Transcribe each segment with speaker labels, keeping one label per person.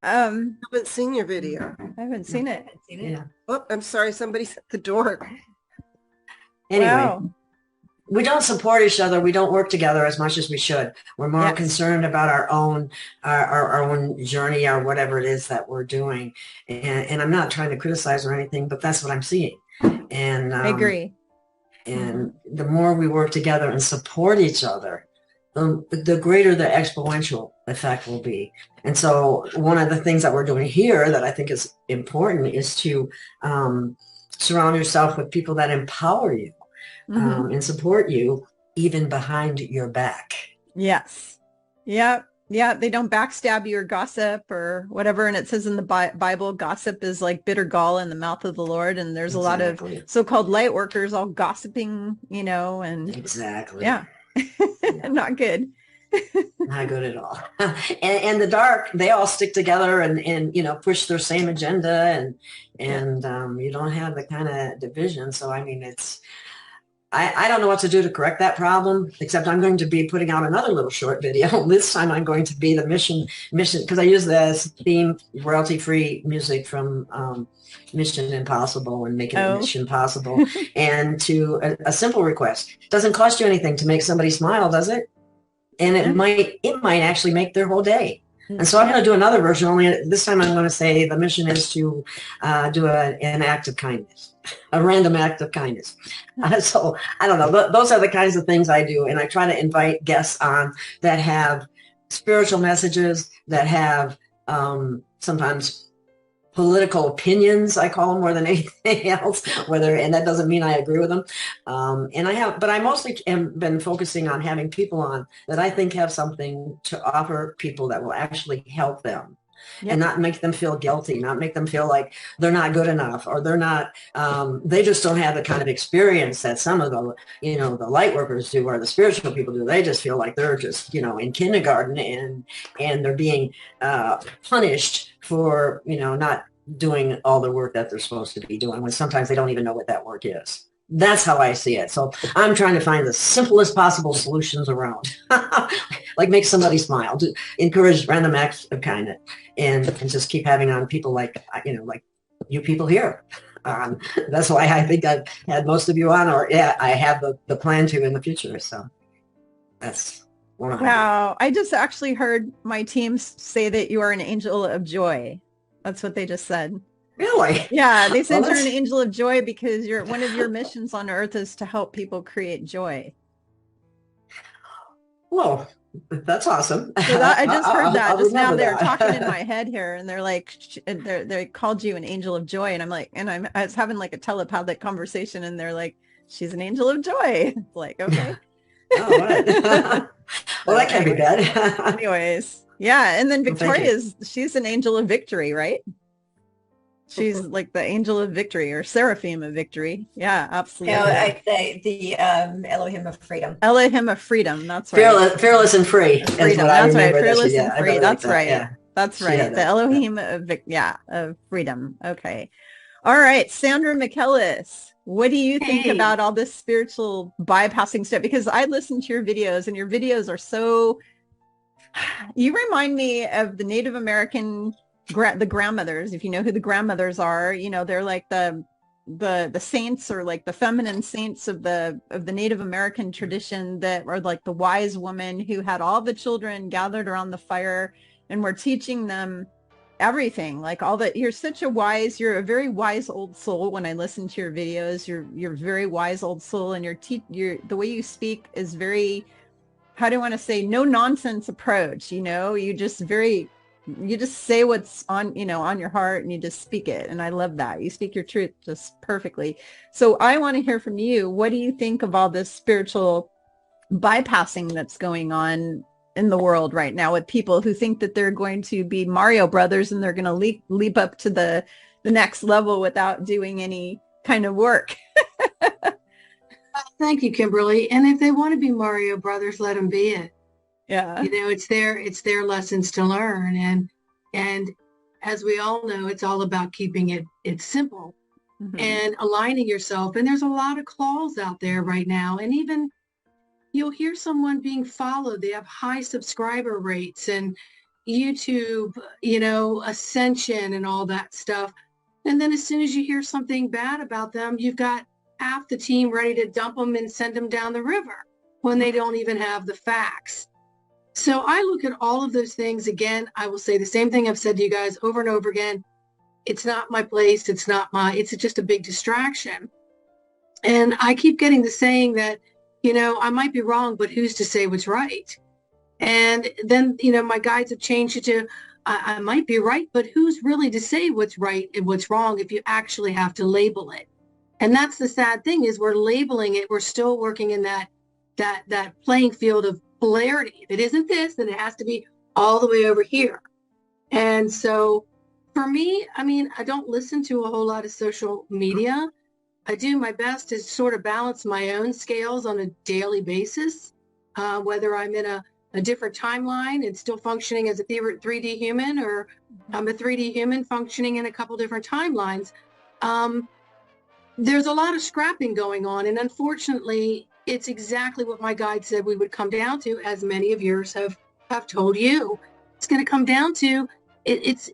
Speaker 1: I haven't seen your video.
Speaker 2: I haven't
Speaker 3: No,
Speaker 2: seen it.
Speaker 3: yeah.
Speaker 1: Oh, I'm sorry. Somebody's at the door.
Speaker 3: Anyway,
Speaker 2: Wow.
Speaker 3: we don't support each other. We don't work together as much as we should. We're more
Speaker 2: Yes.
Speaker 3: concerned about our own journey or whatever it is that we're doing. And I'm not trying to criticize or anything, but that's what I'm seeing. And
Speaker 2: I agree. Hmm.
Speaker 3: and the more we work together and support each other, the greater the exponential effect will be. And so one of the things that we're doing here that I think is important is to surround yourself with people that empower you
Speaker 2: Hmm.
Speaker 3: and support you even behind your back.
Speaker 2: Yes. Yeah. Yeah. They don't backstab you or gossip or whatever. And it says in the Bible, gossip is like bitter gall in the mouth of the Lord. And there's a lot of
Speaker 3: Exactly.
Speaker 2: so-called light workers all gossiping, and
Speaker 3: Exactly.
Speaker 2: yeah,
Speaker 3: Yeah.
Speaker 2: not good.
Speaker 3: Not good at all. And the dark, they all stick together and push their same agenda
Speaker 2: Yeah.
Speaker 3: and you don't have the kind of division. So I mean I don't know what to do to correct that problem, except I'm going to be putting out another little short video. This time I'm going to be the mission, because I use this theme royalty-free music from Mission Impossible and making it
Speaker 2: Oh,
Speaker 3: mission possible. And to a simple request. It doesn't cost you anything to make somebody smile, does it? And
Speaker 2: yeah.
Speaker 3: it might actually make their whole day. And so I'm
Speaker 2: Yeah.
Speaker 3: going to do another version. Only this time I'm going to say the mission is to do an act of kindness, a random act of kindness. So I don't know. Those are the kinds of things I do, and I try to invite guests on that have spiritual messages, that have sometimes political opinions, I call them, more than anything else, and that doesn't mean I agree with them. But I mostly have been focusing on having people on that I think have something to offer people that will actually help them and
Speaker 2: Yep.
Speaker 3: not make them feel guilty, not make them feel like they're not good enough or they just don't have the kind of experience that some of the light workers do or the spiritual people do. They just feel like they're just, in kindergarten and they're being punished for, not doing all the work that they're supposed to be doing when sometimes they don't even know what that work is. That's how I see it. So I'm trying to find the simplest possible solutions around, like make somebody smile, encourage random acts of kindness, and just keep having on people like like you people here. That's why I think I've had most of you on, or yeah, I have the plan to in the future. So that's what I do.
Speaker 2: Wow. I just actually heard my team say that you are an angel of joy. That's what they just said.
Speaker 3: Really?
Speaker 2: Yeah, they
Speaker 3: Well,
Speaker 2: said you're an
Speaker 3: that's
Speaker 2: angel of joy because one of your missions on earth is to help people create joy.
Speaker 3: Well, that's awesome.
Speaker 2: So that I just heard that
Speaker 3: I'll
Speaker 2: just now.
Speaker 3: remember
Speaker 2: They're talking in
Speaker 3: that.
Speaker 2: my head here, and they're like, they called you an angel of joy, and I'm like, I was having like a telepathic conversation, and they're like, she's an angel of joy. Like, okay.
Speaker 3: Oh, what? Well,
Speaker 2: So,
Speaker 3: that can't be
Speaker 2: anyways,
Speaker 3: bad.
Speaker 2: yeah, and then
Speaker 3: Well, thank you.
Speaker 2: Victoria's she's an angel of victory, right? She's like the angel of victory or seraphim of victory. Yeah,
Speaker 4: No,
Speaker 2: absolutely.
Speaker 4: the Elohim of freedom.
Speaker 2: Elohim of freedom. That's right.
Speaker 3: Fearless and free is
Speaker 2: Freedom.
Speaker 3: what I
Speaker 2: That's right.
Speaker 3: remember.
Speaker 2: Fearless
Speaker 3: Yeah,
Speaker 2: and
Speaker 3: I
Speaker 2: free.
Speaker 3: really like
Speaker 2: That's
Speaker 3: that.
Speaker 2: right.
Speaker 3: Yeah,
Speaker 2: That's
Speaker 3: she had
Speaker 2: right. The
Speaker 3: that. Yeah.
Speaker 2: Elohim of of freedom. Okay. All right, Sandra McKellis. What do you think
Speaker 4: Hey,
Speaker 2: about all this spiritual bypassing stuff? Because I listen to your videos and your videos are so, you remind me of the Native American, the grandmothers. If you know who the grandmothers are, they're like the saints or like the feminine saints of the Native American tradition that are like the wise woman who had all the children gathered around the fire and were teaching them everything, like all that. You're a very wise old soul. When I listen to your videos, you're very wise old soul, and your the way you speak is very, how do I want to say, no nonsense approach. You just say what's on, on your heart, and you just speak it. And I love that. You speak your truth just perfectly. So I want to hear from you. What do you think of all this spiritual bypassing that's going on in the world right now with people who think that they're going to be Mario Brothers and they're going to leap up to the next level without doing any kind of work?
Speaker 5: Thank you, Kimberly. And if they want to be Mario Brothers, let them be it.
Speaker 2: Yeah.
Speaker 5: It's their lessons to learn. And as we all know, it's all about keeping it simple
Speaker 2: Mm-hmm.
Speaker 5: and aligning yourself. And there's a lot of calls out there right now. And even you'll hear someone being followed. They have high subscriber rates. And, YouTube, Ascension and all that stuff. And then as soon as you hear something bad about them, you've got half the team ready to dump them and send them down the river when they don't even have the facts. So I look at all of those things. Again, I will say the same thing I've said to you guys over and over again. It's not my place. It's just a big distraction. And I keep getting the saying that, I might be wrong, but who's to say what's right? And then, my guides have changed it to, I might be right, but who's really to say what's right and what's wrong if you actually have to label it? And that's the sad thing, is we're labeling it. We're still working in that playing field of polarity. If it isn't this, then it has to be all the way over here. And so for me, I don't listen to a whole lot of social media. I do my best to sort of balance my own scales on a daily basis, whether I'm in a different timeline and still functioning as a 3D human, or I'm a 3D human functioning in a couple different timelines. There's a lot of scrapping going on. And unfortunately, it's exactly what my guide said we would come down to, as many of yours have told you. It's going to come down to, it's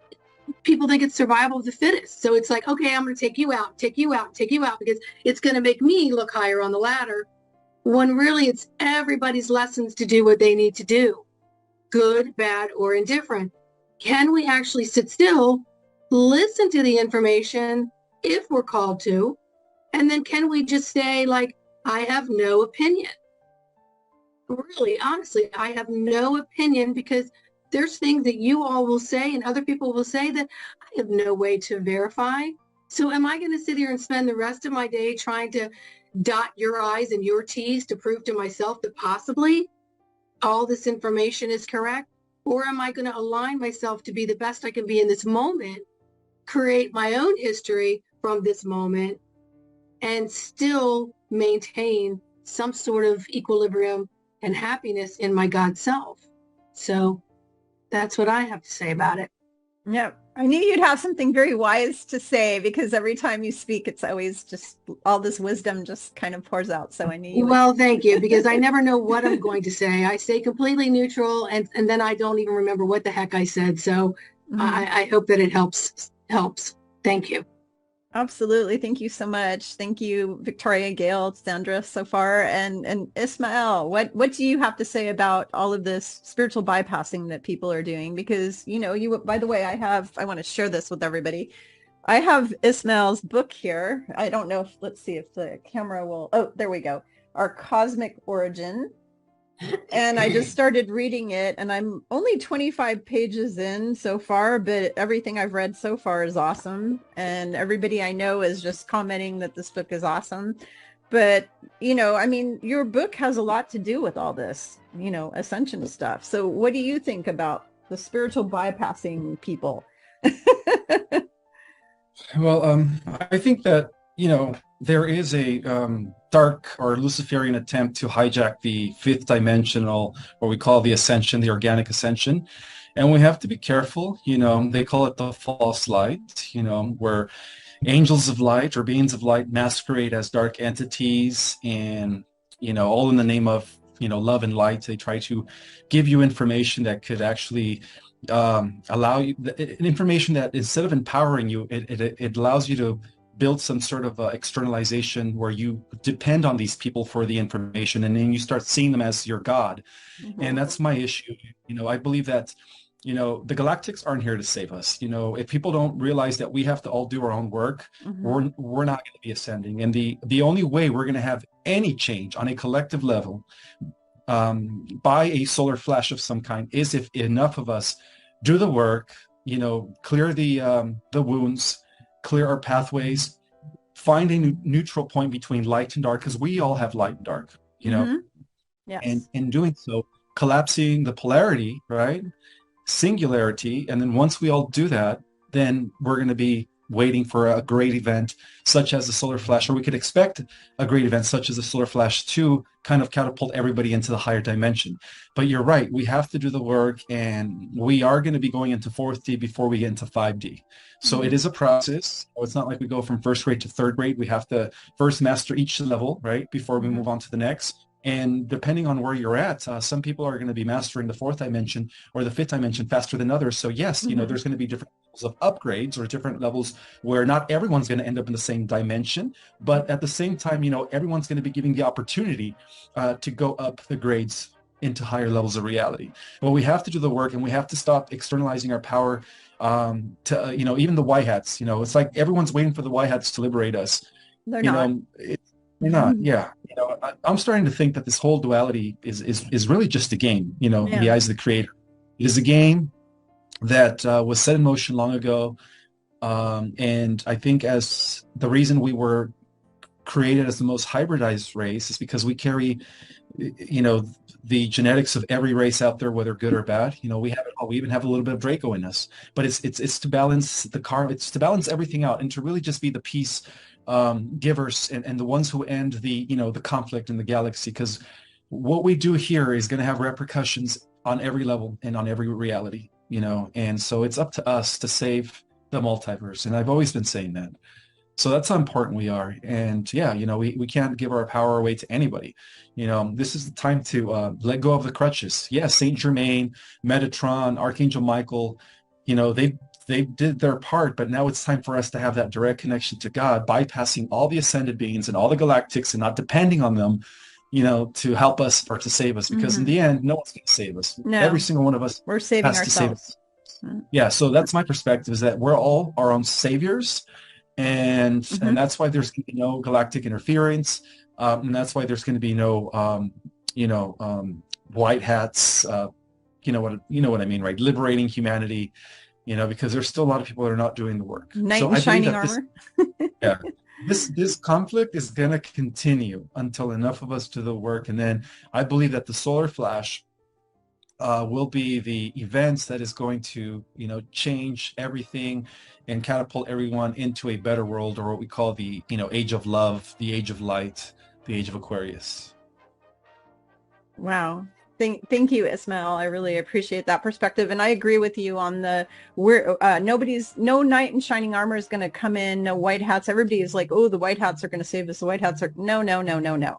Speaker 5: people think it's survival of the fittest. So it's like, okay, I'm going to take you out, because it's going to make me look higher on the ladder, when really it's everybody's lessons to do what they need to do, good, bad, or indifferent. Can we actually sit still, listen to the information if we're called to, and then can we just say, like, I have no opinion? Really, honestly, I have no opinion, because there's things that you all will say and other people will say that I have no way to verify. So am I going to sit here and spend the rest of my day trying to dot your I's and your T's to prove to myself that possibly all this information is correct? Or am I going to align myself to be the best I can be in this moment, create my own history from this moment, and still maintain some sort of equilibrium and happiness in my God self? So that's what I have to say about it.
Speaker 2: Yep. I knew you'd have something very wise to say, because every time you speak, it's always just all this wisdom just kind of pours out. So I knew you would.
Speaker 5: Well, thank you, because I never know what I'm going to say. I stay completely neutral, and then I don't even remember what the heck I said. So I hope that it helps. Thank you.
Speaker 2: Absolutely. Thank you so much. Thank you, Victoria, Gail, Sandra, so far. And Ismael, what do you have to say about all of this spiritual bypassing that people are doing? Because, by the way, I want to share this with everybody. I have Ismael's book here. I don't know let's see if the camera will, oh, there we go. Our Cosmic Origin. And I just started reading it, and I'm only 25 pages in so far, but everything I've read so far is awesome. And everybody I know is just commenting that this book is awesome. But, your book has a lot to do with all this, ascension stuff. So what do you think about the spiritual bypassing people?
Speaker 6: Well, I think that, there is a dark or Luciferian attempt to hijack the fifth dimensional, what we call the ascension, the organic ascension. And we have to be careful. They call it the false light, where angels of light or beings of light masquerade as dark entities, and, all in the name of, love and light. They try to give you information that could actually allow you, information that instead of empowering you, it allows you to build some sort of externalization where you depend on these people for the information, and then you start seeing them as your God. Mm-hmm. And that's my issue. I believe that, the galactics aren't here to save us. If people don't realize that we have to all do our own work, mm-hmm. we're not going to be ascending. And the only way we're going to have any change on a collective level by a solar flash of some kind is if enough of us do the work, clear the wounds, clear our pathways, find a neutral point between light and dark, because we all have light and dark,
Speaker 2: Mm-hmm. Yes.
Speaker 6: And in doing so, collapsing the polarity, right? Singularity. And then once we all do that, then we're going to be waiting for a great event such as the solar flash, or we could expect a great event such as the solar flash to kind of catapult everybody into the higher dimension. But you're right, we have to do the work, and we are going to be going into 4D before we get into 5D. So it is a process. It's not like we go from first grade to third grade. We have to first master each level, right, before we move on to the next. And depending on where you're at, some people are going to be mastering the fourth dimension or the fifth dimension faster than others. So yes, there's going to be different levels of upgrades or different levels where not everyone's going to end up in the same dimension, but at the same time, everyone's going to be given the opportunity to go up the grades into higher levels of reality. But we have to do the work, and we have to stop externalizing our power to, even the white hats. It's like everyone's waiting for the white hats to liberate us.
Speaker 2: They're not.
Speaker 6: They're not. Yeah. I'm starting to think that this whole duality is really just a game, in the eyes of the creator. It is a game that was set in motion long ago. And I think as the reason we were created as the most hybridized race is because we carry, the genetics of every race out there, whether good or bad. We have it all. We even have a little bit of Draco in us. But it's to balance it's to balance everything out and to really just be the peace givers and the ones who end the the conflict in the galaxy, because what we do here is going to have repercussions on every level and on every reality, and so it's up to us to save the multiverse. And I've always been saying that. So that's how important we are. And we can't give our power away to anybody. This is the time to let go of the crutches. Yes, Saint Germain, Metatron, Archangel Michael, they did their part, but now it's time for us to have that direct connection to God, bypassing all the ascended beings and all the galactics and not depending on them, to help us or to save us. Because in the end, no one's going to save us. No. Every single one of us
Speaker 2: we're saving
Speaker 6: has
Speaker 2: ourselves.
Speaker 6: To save us. Yeah, so that's my perspective, is that we're all our own saviors. And that's why there's going to be no galactic interference. And that's why there's going to be no, white hats, you know what I mean, right? Liberating humanity. Because there's still a lot of people that are not doing the work.
Speaker 2: Knight in shining armor.
Speaker 6: This conflict is going to continue until enough of us do the work. And then I believe that the solar flash will be the events that is going to, change everything and catapult everyone into a better world, or what we call the, age of love, the age of light, the age of Aquarius.
Speaker 2: Wow. Thank you, Ismael. I really appreciate that perspective. And I agree with you on no knight in shining armor is going to come in, no white hats. Everybody is like, oh, the white hats are going to save us. The white hats are no.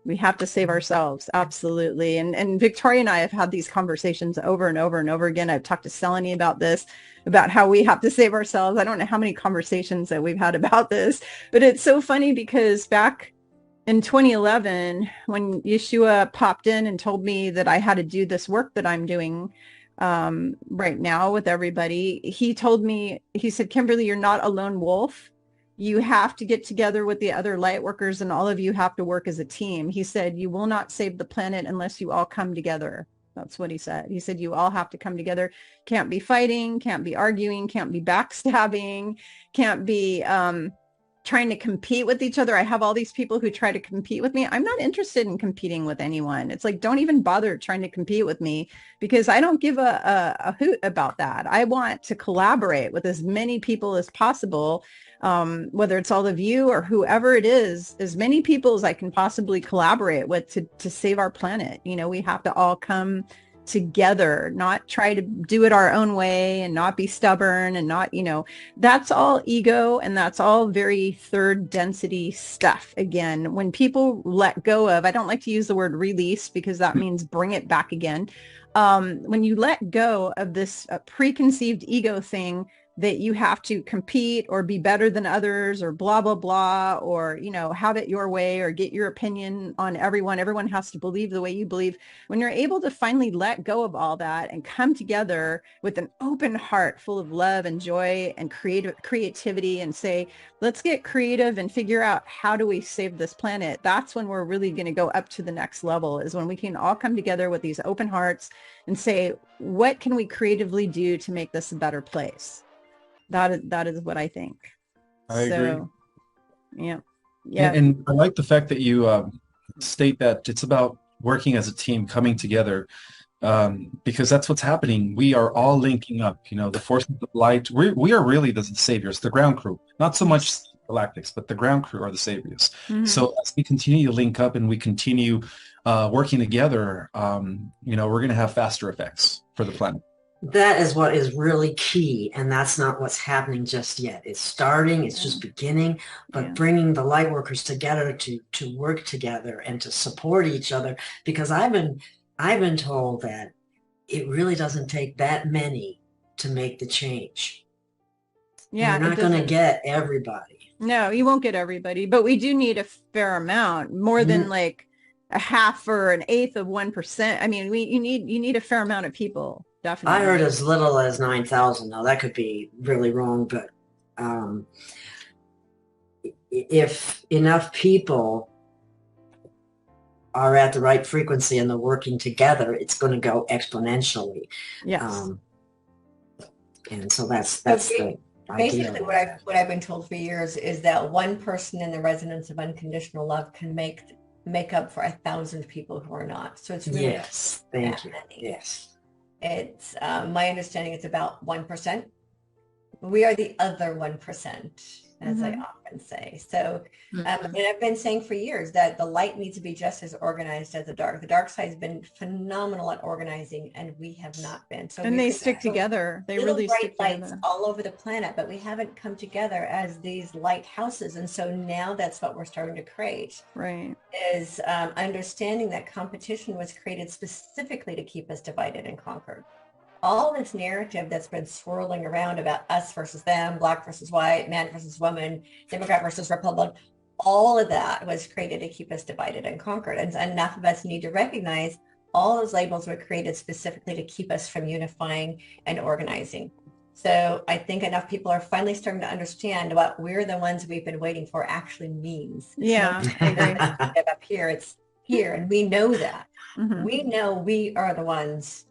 Speaker 2: We have to save ourselves. Absolutely. And Victoria and I have had these conversations over and over and over again. I've talked to Selene about this, about how we have to save ourselves. I don't know how many conversations that we've had about this, but it's so funny because back in 2011, when Yeshua popped in and told me that I had to do this work that I'm doing right now with everybody, he said, Kimberly, you're not a lone wolf. You have to get together with the other light workers, and all of you have to work as a team. He said, you will not save the planet unless you all come together. That's what he said. He said, you all have to come together. Can't be fighting, can't be arguing, can't be backstabbing, can't be trying to compete with each other. I have all these people who try to compete with me. I'm not interested in competing with anyone. It's like, don't even bother trying to compete with me, because I don't give a hoot about that. I want to collaborate with as many people as possible, whether it's all of you or whoever it is, as many people as I can possibly collaborate with to save our planet. We have to all come together, not try to do it our own way and not be stubborn and not, that's all ego, and that's all very third density stuff. Again, when people let go of, I don't like to use the word release because that means bring it back again. When you let go of this preconceived ego thing, that you have to compete or be better than others or blah, blah, blah, or, have it your way or get your opinion on everyone. Everyone has to believe the way you believe. When you're able to finally let go of all that and come together with an open heart full of love and joy and creativity and say, let's get creative and figure out how do we save this planet. That's when we're really going to go up to the next level, is when we can all come together with these open hearts and say, what can we creatively do to make this a better place? That is what I think.
Speaker 6: I agree.
Speaker 2: Yeah.
Speaker 6: And I like the fact that you state that it's about working as a team, coming together, because that's what's happening. We are all linking up. The forces of light. We are really the saviors, the ground crew. Not so much galactics, but the ground crew are the saviors. Mm-hmm. So as we continue to link up and we continue working together, we're going to have faster effects for the planet.
Speaker 3: That is what is really key, and that's not what's happening just yet. It's starting, it's just beginning, but bringing the light workers together to work together and to support each other, because I've been told that it really doesn't take that many to make the change.
Speaker 2: Yeah,
Speaker 3: you're not going to get everybody.
Speaker 2: No, you won't get everybody, but we do need a fair amount, more than like a half or an eighth of 1%. I mean, you need a fair amount of people. Definitely.
Speaker 3: I heard as little as 9,000. Now that could be really wrong, but if enough people are at the right frequency and they're working together, it's going to go exponentially.
Speaker 2: Yes.
Speaker 3: And so that's the
Speaker 4: basically what I've been told for years is that one person in the resonance of unconditional love can make up for 1,000 people who are not. So it's really
Speaker 3: thank you. Yes.
Speaker 4: It's my understanding it's about 1%. We are the other 1%, as I often say. So and I've been saying for years that the light needs to be just as organized as the dark. The dark side has been phenomenal at organizing, and we have not been. So
Speaker 2: they stick together. They really stick together.
Speaker 4: Lights all over the planet, but we haven't come together as these lighthouses. And so now that's what we're starting to create.
Speaker 2: Right.
Speaker 4: Is understanding that competition was created specifically to keep us divided and conquered. All this narrative that's been swirling around about us versus them, black versus white, man versus woman, Democrat versus Republican, all of that was created to keep us divided and conquered. And enough of us need to recognize all those labels were created specifically to keep us from unifying and organizing. So I think enough people are finally starting to understand what we're the ones we've been waiting for actually means.
Speaker 2: Yeah.
Speaker 4: Up here, it's here. And we know that. We know we are the ones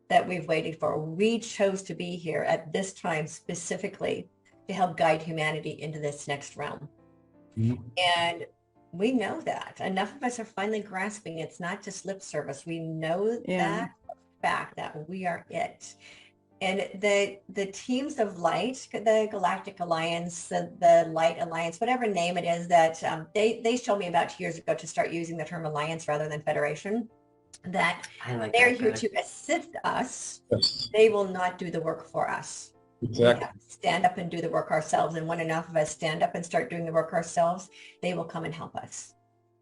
Speaker 4: that we've waited for. We chose to be here at this time specifically to help guide humanity into this next realm. And we know that. Enough of us are finally grasping it's not just lip service. We know that fact that we are it. And the teams of light, the Galactic Alliance, the Light Alliance, whatever name it is that they showed me about 2 years ago to start using the term alliance rather than federation, that they're here to assist us.
Speaker 6: Yes.
Speaker 4: They will not do the work for us.
Speaker 6: Exactly.
Speaker 4: We have to stand up and do the work ourselves. And when enough of us stand up and start doing the work ourselves, they will come and help us.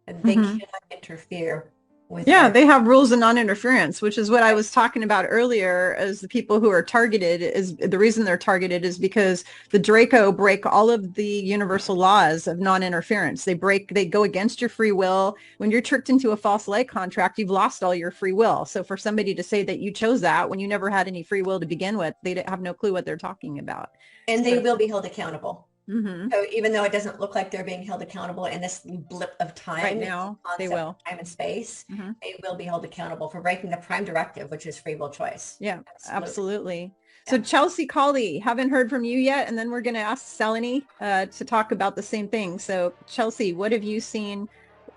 Speaker 4: And they cannot interfere with
Speaker 2: they have rules of non-interference, which is what I was talking about earlier. As the people who are targeted, is the reason they're targeted is because the Draco break all of the universal laws of non-interference. They go against your free will. When you're tricked into a false light contract, you've lost all your free will. So for somebody to say that you chose that when you never had any free will to begin with, they have no clue what they're talking about.
Speaker 4: And they will be held accountable. So even though it doesn't look like they're being held accountable in this blip of time
Speaker 2: right now, they will.
Speaker 4: Time and space, they will be held accountable for breaking the prime directive, which is free will choice. Yeah,
Speaker 2: absolutely. So Chelsea Colley, haven't heard from you yet, and then we're going to ask Selene to talk about the same thing. So Chelsea, what have you seen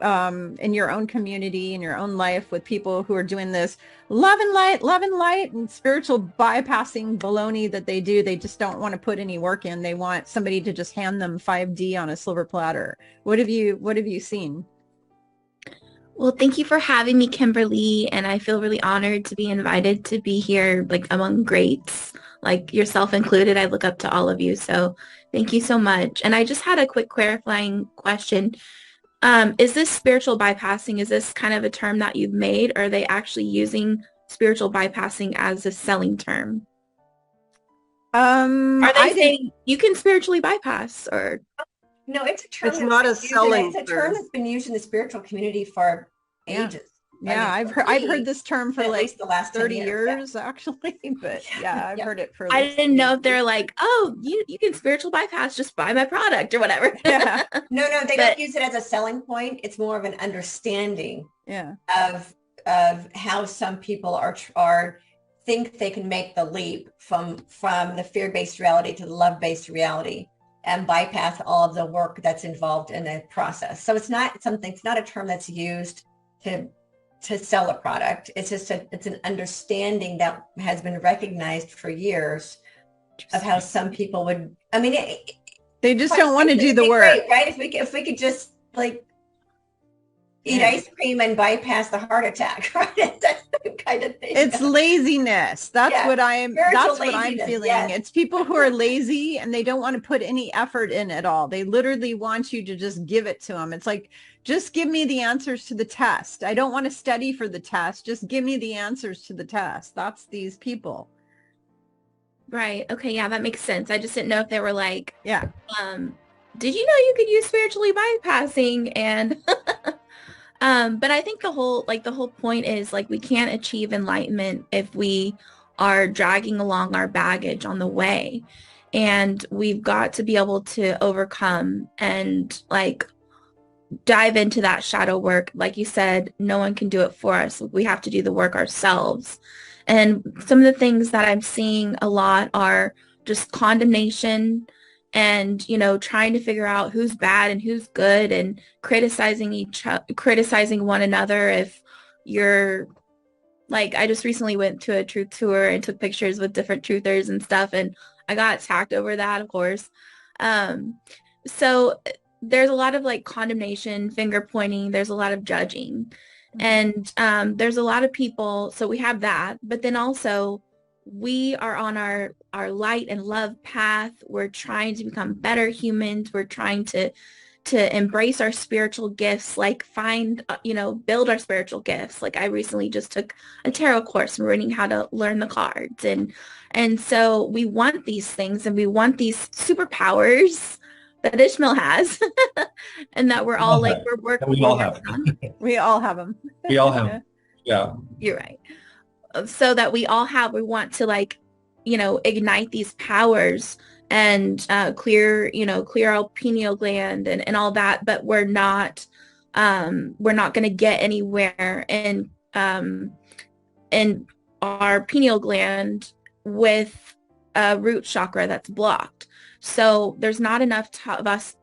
Speaker 2: in your own community, in your own life, with people who are doing this love and light and spiritual bypassing baloney that they do? They just don't want to put any work in. They want somebody to just hand them 5D on a silver platter. What have you seen?
Speaker 7: Well, thank you for having me, Kimberly. And I feel really honored to be invited to be here, like among greats, like yourself included. I look up to all of you. So thank you so much. And I just had a quick clarifying question. Is this spiritual bypassing, is this kind of a term that you've made, or are they actually using spiritual bypassing as a selling term? Are they saying you can spiritually bypass, or?
Speaker 4: No, it's a term.
Speaker 1: It's not a selling
Speaker 4: term. It's a term that's been used in the spiritual community for ages.
Speaker 2: Yeah, I've heard this term for like
Speaker 4: the last
Speaker 2: 30 years actually, but I've heard it for.
Speaker 7: I didn't know if they're like, oh, you can spiritual bypass, just buy my product or whatever.
Speaker 4: No, they don't use it as a selling point. It's more of an understanding. Of how some people are think they can make the leap from the fear-based reality to the love-based reality and bypass all of the work that's involved in the process. So it's not a term that's used to sell a product. It's just it's an understanding that has been recognized for years of how some people would. I mean,
Speaker 2: they just don't want to do the work,
Speaker 4: great, right? If we could just like eat ice cream and bypass the heart attack, right? That's the kind of thing.
Speaker 2: It's laziness. That's
Speaker 4: Yeah,
Speaker 2: what I'm
Speaker 4: laziness,
Speaker 2: feeling.
Speaker 4: yes.
Speaker 2: It's people who are lazy and they don't want to put any effort in at all. They literally want you to just give it to them. It's like, just give me the answers to the test. I don't want to study for the test. Just give me the answers to the test. That's these people.
Speaker 7: Right. Okay. Yeah, that makes sense. I just didn't know if they were like,
Speaker 2: Yeah.
Speaker 7: Did you know you could use spiritually bypassing? And but I think the whole point is like we can't achieve enlightenment if we are dragging along our baggage on the way. And we've got to be able to overcome and like dive into that shadow work. Like you said, no one can do it for us. We have to do the work ourselves. And some of the things that I'm seeing a lot are just condemnation and, you know, trying to figure out who's bad and who's good and criticizing one another. If you're like, I just recently went to a truth tour and took pictures with different truthers and stuff. And I got attacked over that, of course. So there's a lot of like condemnation, finger pointing. There's a lot of judging. And there's a lot of people. So we have that. But then also we are on our light and love path. We're trying to become better humans. We're trying to embrace our spiritual gifts, like find, build our spiritual gifts. Like I recently just took a tarot course and learning how to learn the cards. And so we want these things and we want these superpowers that Ishmael has and that we're all like, we're working.
Speaker 6: We all have.
Speaker 2: We all have them.
Speaker 6: We all have. Yeah.
Speaker 7: You're right. So that we want to like, ignite these powers and clear our pineal gland and all that, but we're not going to get anywhere in our pineal gland with a root chakra that's blocked. So there's not enough of us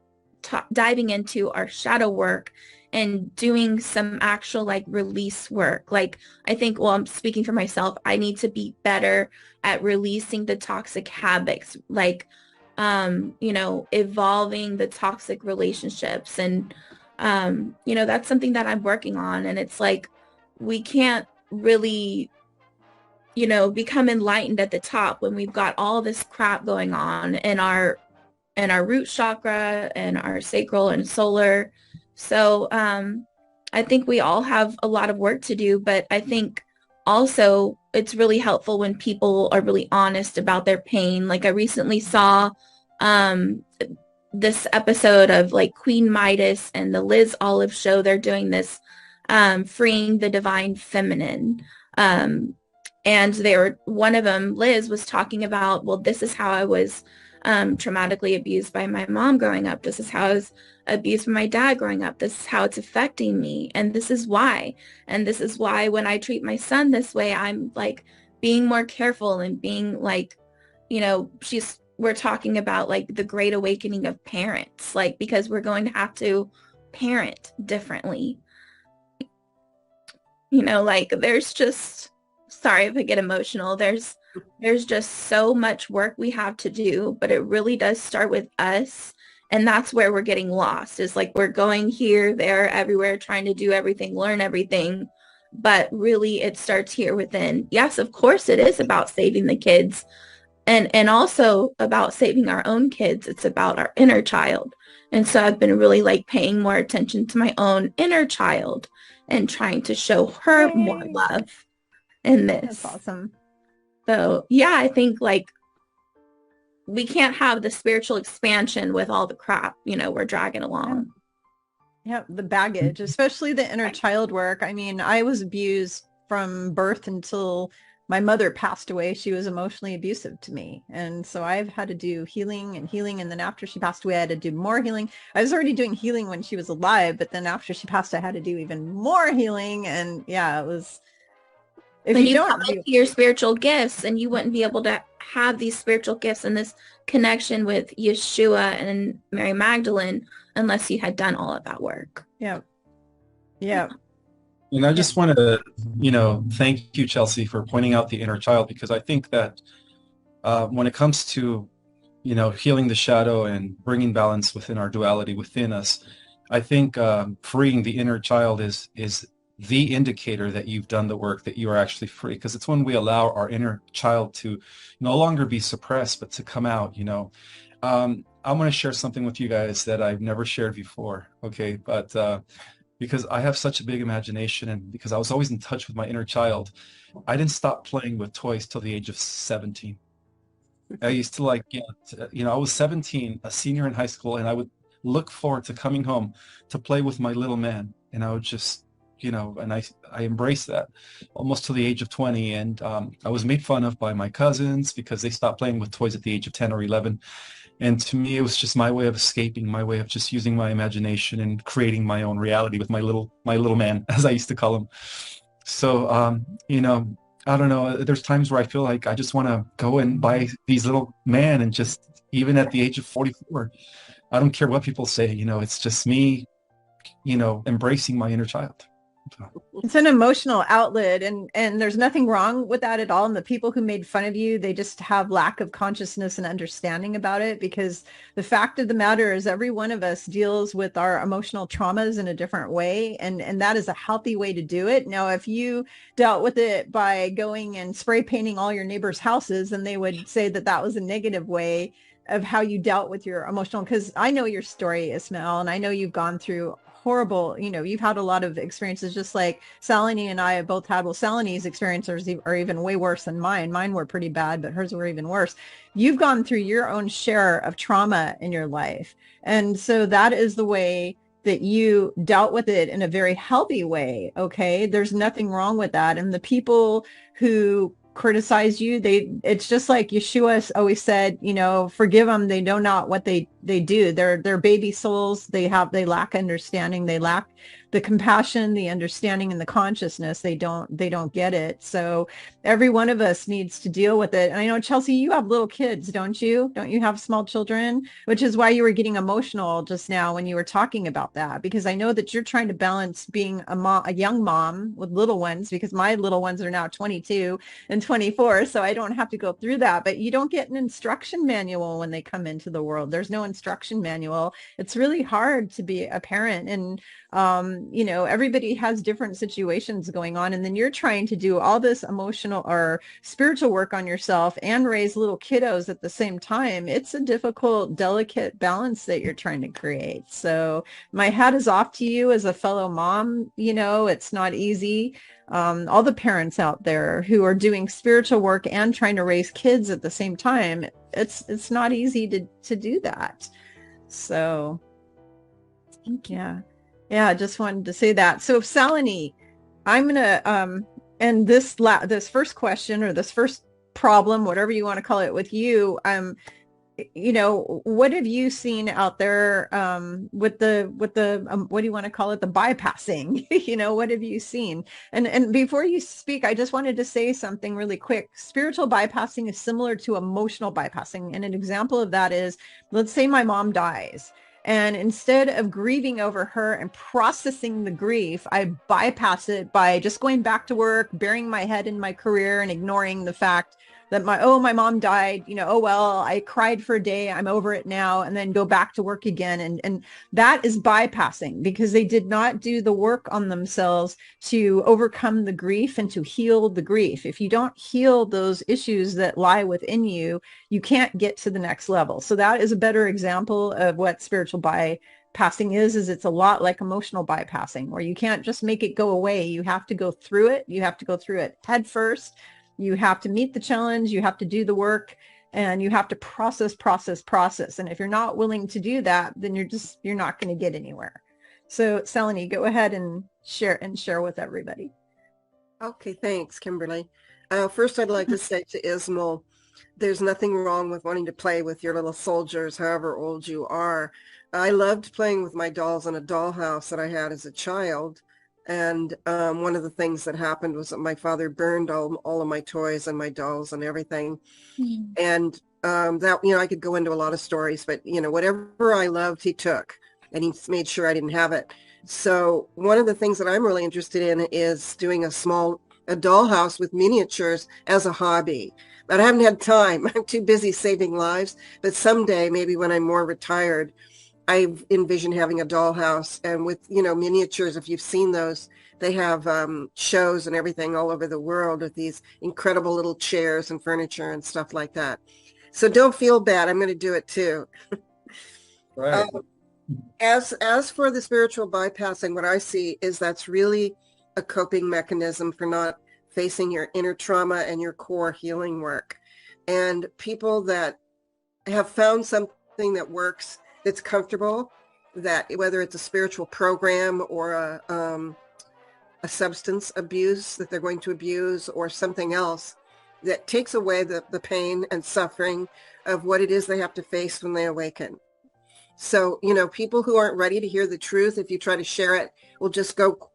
Speaker 7: diving into our shadow work and doing some actual like release work. Like I think, well, I'm speaking for myself. I need to be better at releasing the toxic habits, like, evolving the toxic relationships. And, that's something that I'm working on. And it's like, we can't really, become enlightened at the top when we've got all this crap going on in our root chakra and our sacral and solar. So I think we all have a lot of work to do, but I think also it's really helpful when people are really honest about their pain. Like I recently saw this episode of like Queen Midas and the Liz Olive show. They're doing this freeing the divine feminine. And one of them, Liz, was talking about, well, this is how I was traumatically abused by my mom growing up. This is how I was abused by my dad growing up. This is how it's affecting me. And this is why. And this is why when I treat my son this way, I'm like being more careful and being like, we're talking about like the great awakening of parents, like, because we're going to have to parent differently. Like there's just, sorry if I get emotional. There's just so much work we have to do, but it really does start with us. And that's where we're getting lost, is like we're going here, there, everywhere, trying to do everything, learn everything. But really it starts here within. Yes, of course it is about saving the kids and also about saving our own kids. It's about our inner child. And so I've been really like paying more attention to my own inner child and trying to show her more love in this.
Speaker 2: That's awesome.
Speaker 7: So yeah, I think like we can't have the spiritual expansion with all the crap, we're dragging along.
Speaker 2: Yeah, the baggage, especially the inner child work. I mean, I was abused from birth until my mother passed away. She was emotionally abusive to me. And so I've had to do healing. And then after she passed away, I had to do more healing. I was already doing healing when she was alive, but then after she passed, I had to do even more healing. And yeah, it was, if
Speaker 7: but
Speaker 2: you don't
Speaker 7: come into your spiritual gifts, and you wouldn't be able to have these spiritual gifts and this connection with Yeshua and Mary Magdalene unless you had done all of that work.
Speaker 2: Yeah. Yeah.
Speaker 6: And I just want to, thank you, Chelsea, for pointing out the inner child, because I think that when it comes to, healing the shadow and bringing balance within our duality within us, I think freeing the inner child is the indicator that you've done the work, that you are actually free, because it's when we allow our inner child to no longer be suppressed, but to come out, you know. I'm going to share something with you guys that I've never shared before, okay? But because I have such a big imagination and because I was always in touch with my inner child, I didn't stop playing with toys till the age of 17. I used to like, I was 17, a senior in high school, and I would look forward to coming home to play with my little man. And I would just, and I embraced that almost to the age of 20. And I was made fun of by my cousins because they stopped playing with toys at the age of 10 or 11. And to me, it was just my way of escaping, my way of just using my imagination and creating my own reality with my little man, as I used to call him. So, I don't know. There's times where I feel like I just want to go and buy these little man and just, even at the age of 44, I don't care what people say, it's just me, embracing my inner child.
Speaker 2: It's an emotional outlet, and there's nothing wrong with that at all. And the people who made fun of you, they just have lack of consciousness and understanding about it, because the fact of the matter is every one of us deals with our emotional traumas in a different way, and that is a healthy way to do it. Now, if you dealt with it by going and spray painting all your neighbors' houses, then they would say that that was a negative way of how you dealt with your emotional, because I know your story, Ismael, and I know you've gone through horrible, you've had a lot of experiences, just like Salini and I have both had. Well, Salini's experiences are even way worse than mine. Mine were pretty bad, but hers were even worse. You've gone through your own share of trauma in your life. And so that is the way that you dealt with it, in a very healthy way. Okay. There's nothing wrong with that. And the people who criticize you, it's just like Yeshua always said, forgive them, they know not what they do. They're baby souls. They lack understanding, they lack the compassion, the understanding, and the consciousness. They don't get it. So every one of us needs to deal with it. And I know, Chelsea, you have little kids, don't you have small children? Which is why you were getting emotional just now when you were talking about that, because I know that you're trying to balance being a young mom with little ones, because my little ones are now 22 and 24, so I don't have to go through that. But you don't get an instruction manual when they come into the world. There's no instruction manual. It's really hard to be a parent, and everybody has different situations going on, and then you're trying to do all this emotional or spiritual work on yourself and raise little kiddos at the same time. It's a difficult, delicate balance that you're trying to create. So my hat is off to you as a fellow mom. It's not easy. All the parents out there who are doing spiritual work and trying to raise kids at the same time, it's not easy to do that. So thank you. Yeah, I just wanted to say that. So Salini, I'm gonna and this first question, or this first problem, whatever you want to call it, with you, what have you seen out there with the what do you want to call it, the bypassing? What have you seen? And before you speak, I just wanted to say something really quick. Spiritual bypassing is similar to emotional bypassing, and an example of that is, let's say my mom dies. And instead of grieving over her and processing the grief, I bypass it by just going back to work, burying my head in my career, and ignoring the fact that my mom died, oh, well, I cried for a day, I'm over it now, and then go back to work again. And that is bypassing, because they did not do the work on themselves to overcome the grief and to heal the grief. If you don't heal those issues that lie within you, you can't get to the next level. So that is a better example of what spiritual bypassing is it's a lot like emotional bypassing, where you can't just make it go away. You have to go through it. You have to go through it head first. You have to meet the challenge, you have to do the work, and you have to process. And if you're not willing to do that, then you're not going to get anywhere. So Salini, go ahead and share with everybody.
Speaker 1: Okay, thanks, Kimberly. First, I'd like to say to Ismael, there's nothing wrong with wanting to play with your little soldiers, however old you are. I loved playing with my dolls in a dollhouse that I had as a child. And one of the things that happened was that my father burned all of my toys and my dolls and everything. Mm. And that, I could go into a lot of stories, but, whatever I loved, he took, and he made sure I didn't have it. So one of the things that I'm really interested in is doing a dollhouse with miniatures as a hobby. But I haven't had time. I'm too busy saving lives. But someday, maybe when I'm more retired, I envision having a dollhouse, and with, miniatures, if you've seen those, they have shows and everything all over the world with these incredible little chairs and furniture and stuff like that. So don't feel bad. I'm going to do it too.
Speaker 6: Right.
Speaker 1: As for the spiritual bypassing, what I see is that's really a coping mechanism for not facing your inner trauma and your core healing work. And people that have found something that works, that's comfortable, that whether it's a spiritual program or a substance abuse that they're going to abuse or something else that takes away the pain and suffering of what it is they have to face when they awaken. So, people who aren't ready to hear the truth, if you try to share it, will just go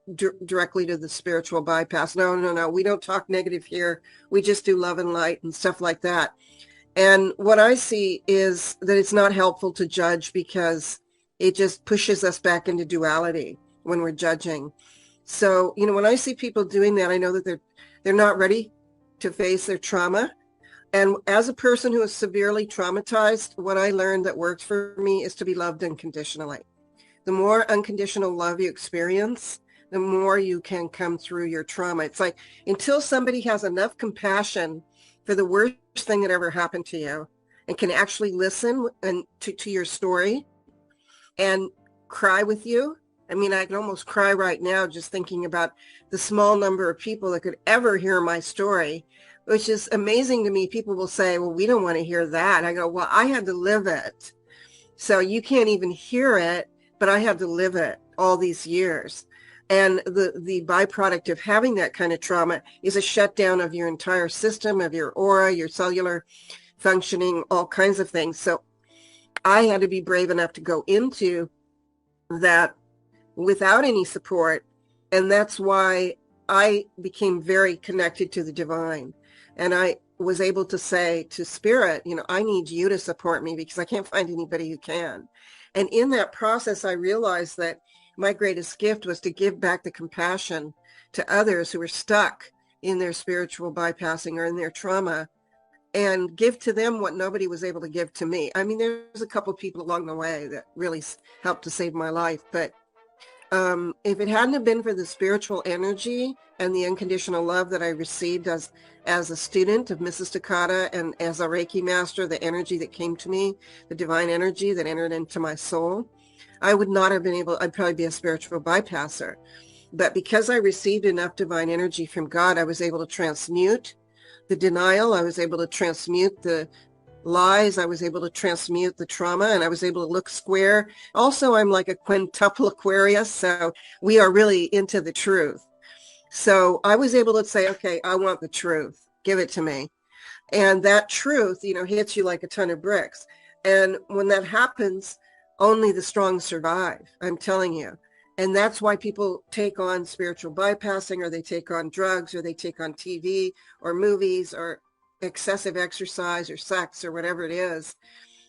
Speaker 1: directly to the spiritual bypass. No, we don't talk negative here. We just do love and light and stuff like that. And what I see is that it's not helpful to judge, because it just pushes us back into duality when we're judging. So, when I see people doing that, I know that they're not ready to face their trauma. And as a person who is severely traumatized, what I learned that works for me is to be loved unconditionally. The more unconditional love you experience, the more you can come through your trauma. It's like until somebody has enough compassion for the worst thing that ever happened to you and can actually listen and to your story and cry with you. I mean, I can almost cry right now just thinking about the small number of people that could ever hear my story, which is amazing to me. People will say, well, we don't want to hear that. I go, well, I had to live it. So you can't even hear it, but I had to live it all these years. And the byproduct of having that kind of trauma is a shutdown of your entire system, of your aura, your cellular functioning, all kinds of things. So I had to be brave enough to go into that without any support. And that's why I became very connected to the divine. And I was able to say to spirit, I need you to support me because I can't find anybody who can. And in that process, I realized that my greatest gift was to give back the compassion to others who were stuck in their spiritual bypassing or in their trauma, and give to them what nobody was able to give to me. I mean, there's a couple of people along the way that really helped to save my life. But if it hadn't have been for the spiritual energy and the unconditional love that I received as a student of Mrs. Takata and as a Reiki master, the energy that came to me, the divine energy that entered into my soul, I would not have been able, I'd probably be a spiritual bypasser. But because I received enough divine energy from God, I was able to transmute the denial. I was able to transmute the lies. I was able to transmute the trauma, and I was able to look square. Also, I'm like a quintuple Aquarius, so we are really into the truth. So I was able to say, okay, I want the truth. Give it to me. And that truth, hits you like a ton of bricks. And when that happens, only the strong survive, I'm telling you. And that's why people take on spiritual bypassing, or they take on drugs, or they take on TV or movies or excessive exercise or sex or whatever it is,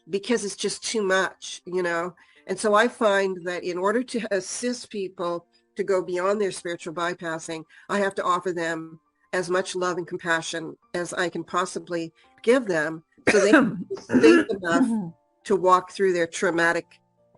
Speaker 1: because it's just too much, And so I find that in order to assist people to go beyond their spiritual bypassing, I have to offer them as much love and compassion as I can possibly give them, so they can be safe enough to walk through their traumatic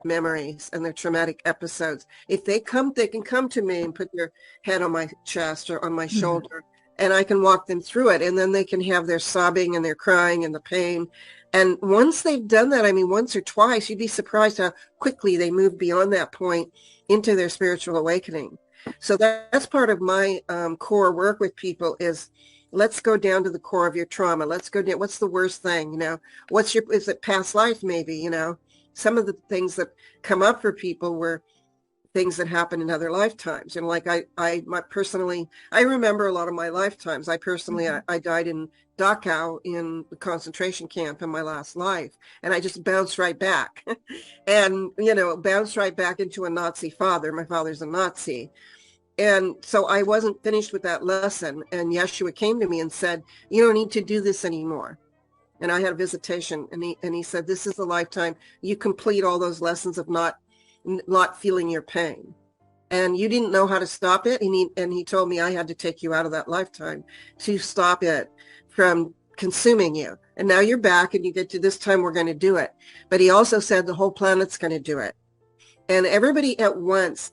Speaker 1: memories and their traumatic episodes. If they can come to me and put their head on my chest or on my shoulder, and I can walk them through it. And then they can have their sobbing and their crying and the pain. And once they've done that, once or twice, you'd be surprised how quickly they move beyond that point into their spiritual awakening. So that's part of my core work with people is, let's go down to the core of your trauma. Let's go down. What's the worst thing? Is it past life? Maybe, some of the things that come up for people were things that happened in other lifetimes. Like I personally, I remember a lot of my lifetimes. I personally, I died in Dachau in the concentration camp in my last life. And I just bounced right back and, bounced right back into a Nazi father. My father's a Nazi. And so I wasn't finished with that lesson. And Yeshua came to me and said, you don't need to do this anymore. And I had a visitation, and he said, this is the lifetime you complete all those lessons of not feeling your pain. And you didn't know how to stop it. And he told me I had to take you out of that lifetime to stop it from consuming you. And now you're back and you get to this time, we're going to do it. But he also said the whole planet's going to do it. And everybody at once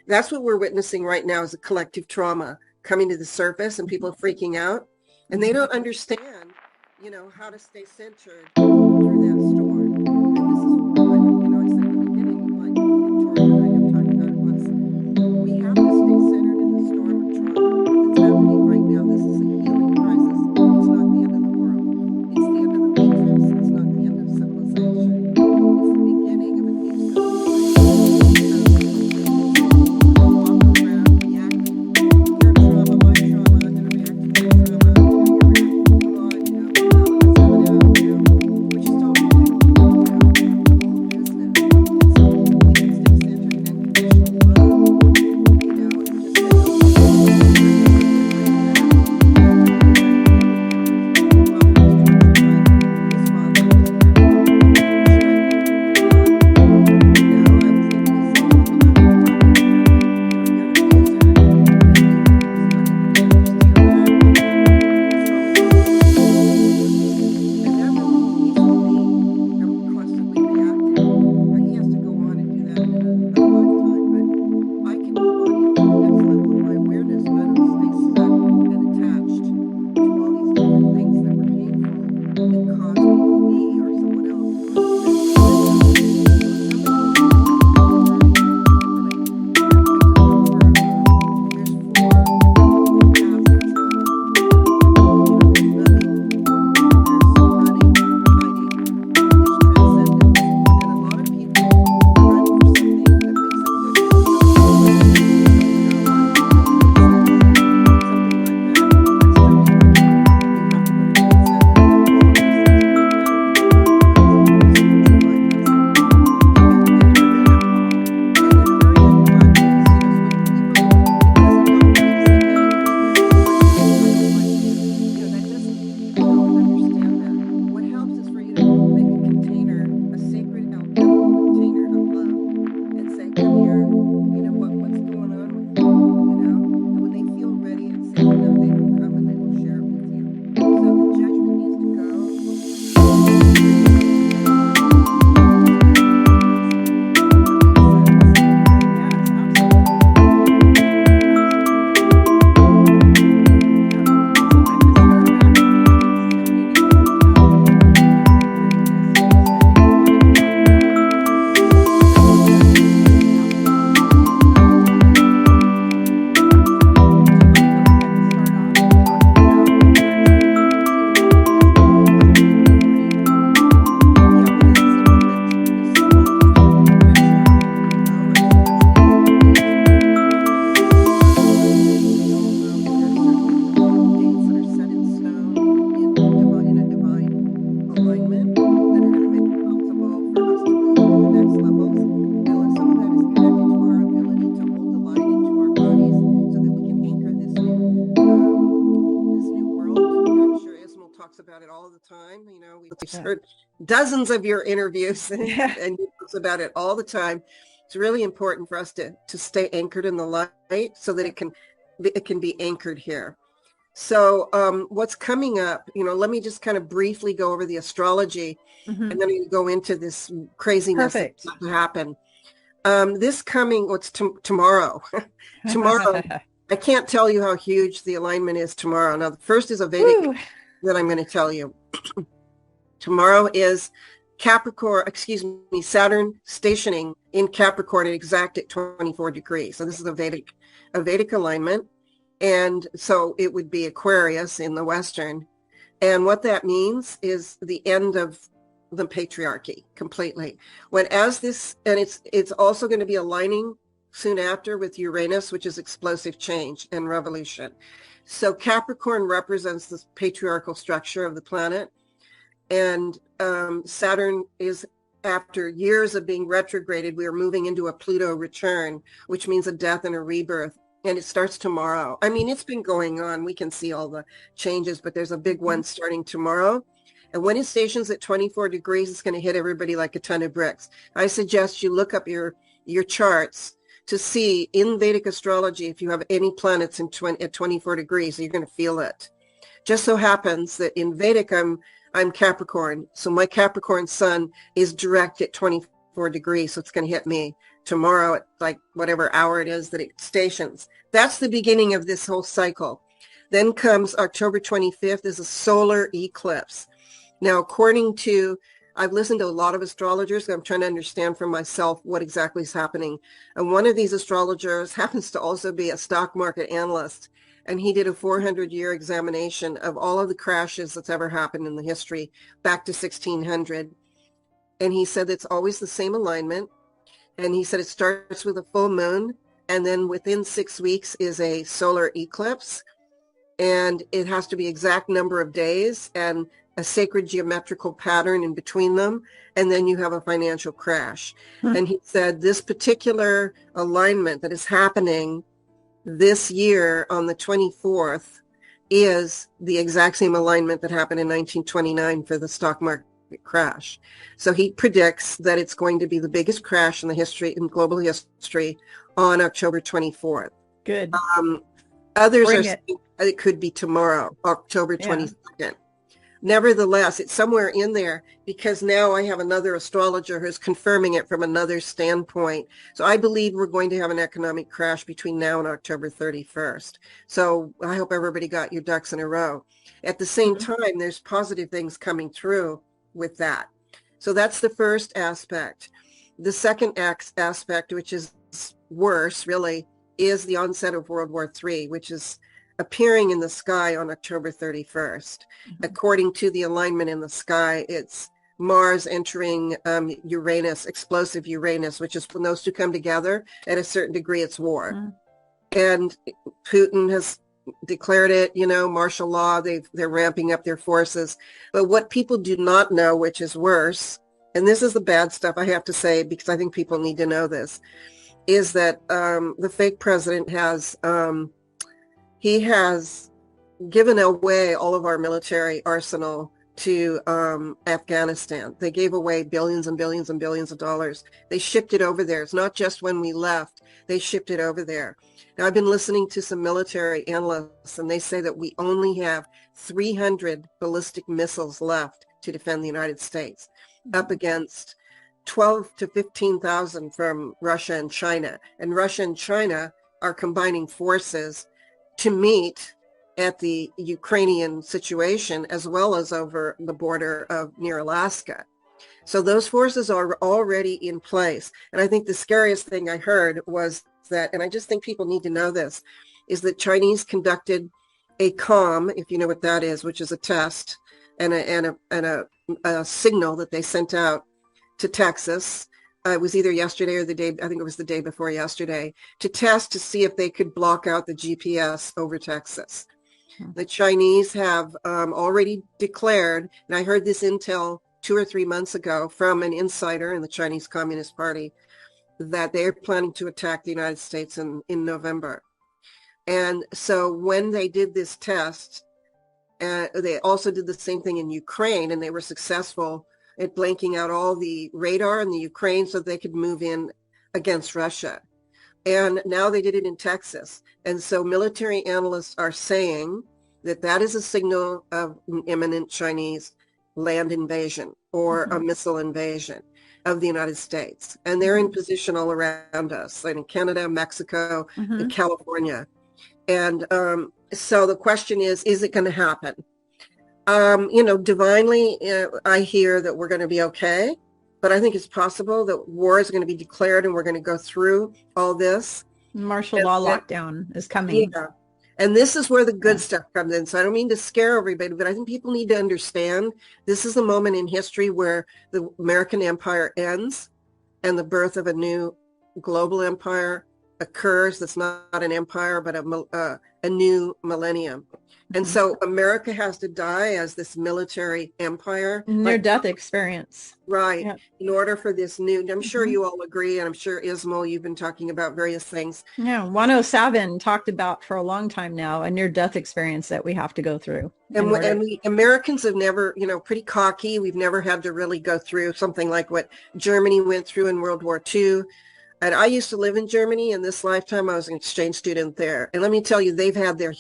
Speaker 1: that's what we're witnessing right now, is a collective trauma coming to the surface, and people are freaking out, and they don't understand, how to stay centered through that storm. And this is what, I said in the beginning, like Victoria and I have talked about it once. We have to stay centered in the storm of trauma that's happening right now. This is a healing crisis. It's not the end of the world. It's the end of the matrix. It's not the end of civilization. It's the beginning of a new civilization. We've heard dozens of your interviews and you talk about it all the time. It's really important for us to stay anchored in the light so that it can be anchored here. So what's coming up, let me just kind of briefly go over the astrology and then we go into this craziness that's going to happen. Tomorrow. Tomorrow, I can't tell you how huge the alignment is tomorrow. Now, the first is a Vedic that I'm going to tell you. Tomorrow is Saturn stationing in Capricorn exact at 24 degrees. So this is a Vedic alignment. And so it would be Aquarius in the Western. And what that means is the end of the patriarchy completely. It's also going to be aligning soon after with Uranus, which is explosive change and revolution. So Capricorn represents this patriarchal structure of the planet. And Saturn is, after years of being retrograded, we are moving into a Pluto return, which means a death and a rebirth. And it starts tomorrow. I mean, it's been going on. We can see all the changes, but there's a big one starting tomorrow. And when it stations at 24 degrees, it's going to hit everybody like a ton of bricks. I suggest you look up your charts to see in Vedic astrology if you have any planets at 24 degrees, you're going to feel it. Just so happens that in Vedic, I'm Capricorn. So my Capricorn sun is direct at 24 degrees. So it's going to hit me tomorrow at like whatever hour it is that it stations. That's the beginning of this whole cycle. Then comes October 25th is a solar eclipse. Now, according to, I've listened to a lot of astrologers. I'm trying to understand for myself what exactly is happening. And one of these astrologers happens to also be a stock market analyst. And he did a 400-year examination of all of the crashes that's ever happened in the history back to 1600. And he said it's always the same alignment. And he said it starts with a full moon. And then within 6 weeks is a solar eclipse. And it has to be exact number of days and a sacred geometrical pattern in between them. And then you have a financial crash. And he said this particular alignment that is happening this year on the 24th is the exact same alignment that happened in 1929 for the stock market crash. So he predicts that it's going to be the biggest crash in the history, in global history, on October 24th.
Speaker 2: Good.
Speaker 1: Others are saying it could be tomorrow, October 22nd. Nevertheless, it's somewhere in there because now I have another astrologer who's confirming it from another standpoint. So I believe we're going to have an economic crash between now and October 31st. So I hope everybody got your ducks in a row. At the same time, there's positive things coming through with that. So that's the first aspect. The second aspect, which is worse, really, is the onset of World War III, which is appearing in the sky on October 31st. According to the alignment in the sky, it's Mars entering Uranus, explosive Uranus, which is when those two come together at a certain degree, it's war. And Putin has declared it, you know, martial law. They're ramping up their forces. But what people do not know, which is worse, and this is the bad stuff I have to say because I think people need to know this, is that the fake president has he has given away all of our military arsenal to Afghanistan. They gave away billions and billions and billions of dollars. They shipped it over there. It's not just when we left. They shipped it over there. Now, I've been listening to some military analysts, and they say that we only have 300 ballistic missiles left to defend the United States, up against 12 to 15,000 from Russia and China. And Russia and China are combining forces to meet at the Ukrainian situation as well as over the border of near Alaska. So those forces are already in place. And I think the scariest thing I heard was that, and I just think people need to know this, is that Chinese conducted a COM, if you know what that is, which is a test and a signal that they sent out to Texas. It was either yesterday or the day, I think it was the day before yesterday, to test to see if they could block out the GPS over Texas. The Chinese have already declared, and I heard this intel 2 or 3 months ago from an insider in the Chinese Communist Party, that they're planning to attack the United States in November. And so when they did this test, they also did the same thing in Ukraine, and they were successful at blanking out all the radar in the Ukraine so they could move in against Russia. And now they did it in Texas. And so military analysts are saying that that is a signal of an imminent Chinese land invasion or a missile invasion of the United States. And they're in position all around us, like in Canada, Mexico, and California. And so the question is it going to happen? Divinely, I hear that we're going to be okay, but I think it's possible that war is going to be declared and we're going to go through all this.
Speaker 2: Martial law lockdown is coming.
Speaker 1: Yeah. And this is where the good stuff comes in. So I don't mean to scare everybody, but I think people need to understand this is the moment in history where the American empire ends and the birth of a new global empire occurs. That's not an empire, but a new millennium. And so America has to die as this military empire.
Speaker 2: Near-death experience.
Speaker 1: Right. Yep. In order for this new, I'm sure you all agree, and I'm sure Ismael, you've been talking about various things.
Speaker 2: Yeah, 107 talked about for a long time now, a near-death experience that we have to go through.
Speaker 1: And we Americans have never, pretty cocky. We've never had to really go through something like what Germany went through in World War II. And I used to live in Germany. In this lifetime, I was an exchange student there. And let me tell you, they've had their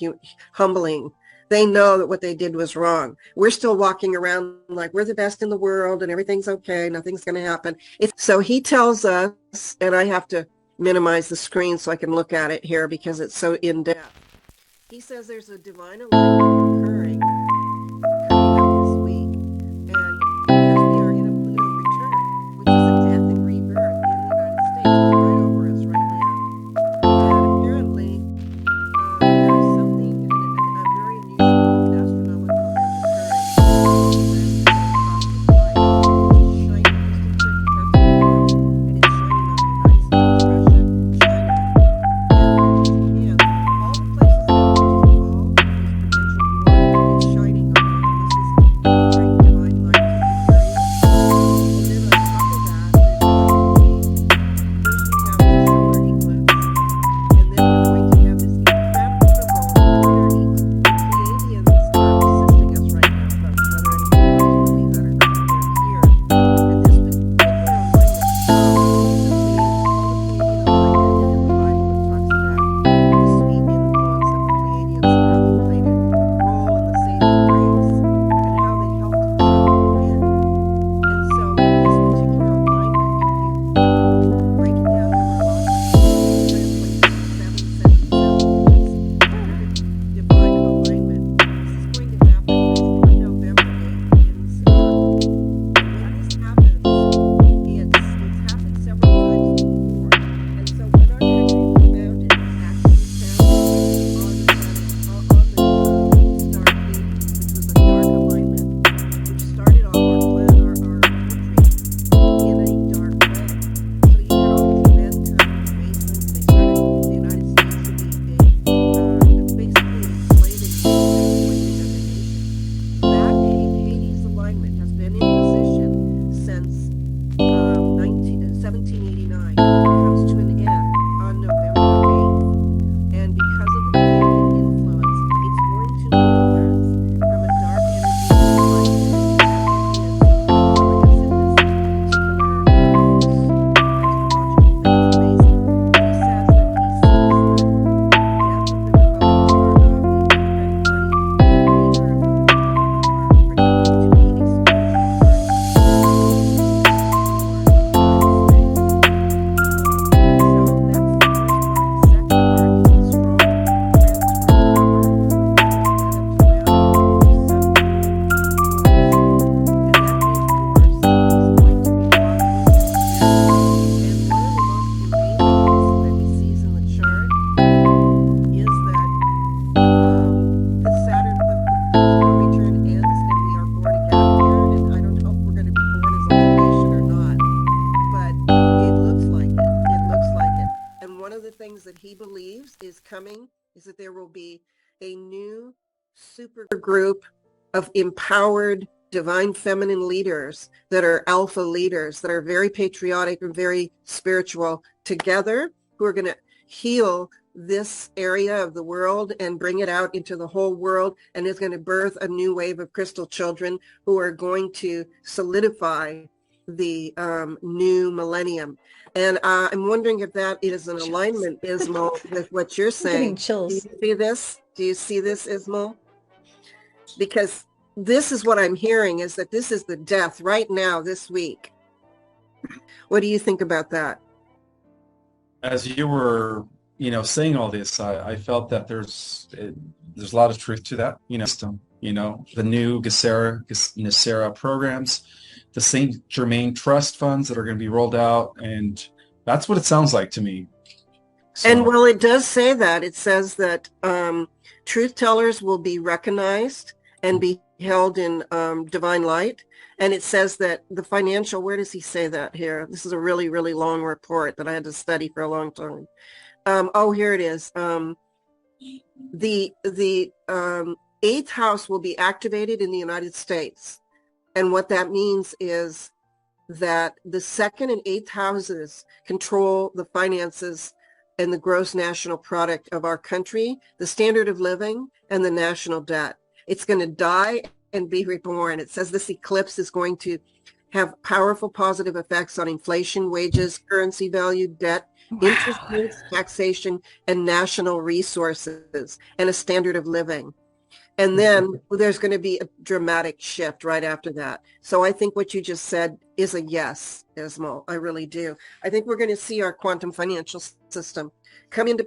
Speaker 1: humbling They know that what they did was wrong. We're still walking around like we're the best in the world and everything's okay. Nothing's going to happen. So he tells us, and I have to minimize the screen so I can look at it here because it's so in depth. He says there's a divine alignment occurring coming up this week. And because we are in a Pluto return, which is a death and rebirth in the United States, it's right over us right now. And apparently, there is something, a very unusual astronomical event occurring across the sky, which is shining just in certain parts of the world. And it's shining on the United States, Russia, China, and all the places that are most involved in this potential war, it's shining on them. This is bring divine light to these areas. And then on top of that, there's going to be, first we have the solar eclipse, and then we're going to have this incredible lunar eclipse. Pleiadians are assisting us right now, folks, whether anyone wants to believe that or not, they're here. And this particular alignment, the Pleiadian alignment, and in the Bible it talks about the sweet influence of the Pleiadians and how they played a role in the saving grace and how they helped Israel win. And so this particular alignment, if you break it down numerologically, translates to 777, which is perfect divine alignment. This is going to happen on November 8th in the Sahara. And when this happens, it's happened several times before. And so when our country was founded, it was actually founded on the star Hades, which was a dark alignment, which started off our country in a dark way. So you had all these men come, these Masons, and they started the United States to be basically enslaving the nation. That Hades alignment has been in position since 1789. It comes to an end on November 8th. And because of the Pleiadian influence, it's going to move us from a dark energy alignment that is telling us in this particular astrological thing. It's amazing. He says that he sees the death of the Republican Party, of the Democratic Party, the rebirth of the Republican Party to be a spiritual party that he believes is coming is that there will be a new super group of empowered divine feminine leaders that are alpha leaders, that are very patriotic and very spiritual together, who are going to heal this area of the world and bring it out into the whole world, and is going to birth a new wave of crystal children who are going to solidify the new millennium. And I'm wondering if that is an alignment, Ismael, with what you're saying.
Speaker 2: Chills.
Speaker 1: Do you see this? Do you see this, Ismael? Because this is what I'm hearing, is that this is the death right now, this week. What do you think about that?
Speaker 6: As you were, saying all this, I felt that there's a lot of truth to that. The new Nacera programs, the Saint Germain Trust funds that are going to be rolled out, and that's what it sounds like to me. So.
Speaker 1: And well, it does say that. It says that truth tellers will be recognized and be held in divine light. And it says that the financial, where does he say that here? This is a really, really long report that I had to study for a long time. Here it is. The eighth house will be activated in the United States. And what that means is that the second and eighth houses control the finances and the gross national product of our country, the standard of living, and the national debt. It's going to die and be reborn. It says this eclipse is going to have powerful positive effects on inflation, wages, currency value, debt, interest rates, taxation, and national resources, and a standard of living. And then there's going to be a dramatic shift right after that. So I think what you just said is a yes, Ismael. I really do. I think we're going to see our quantum financial system come into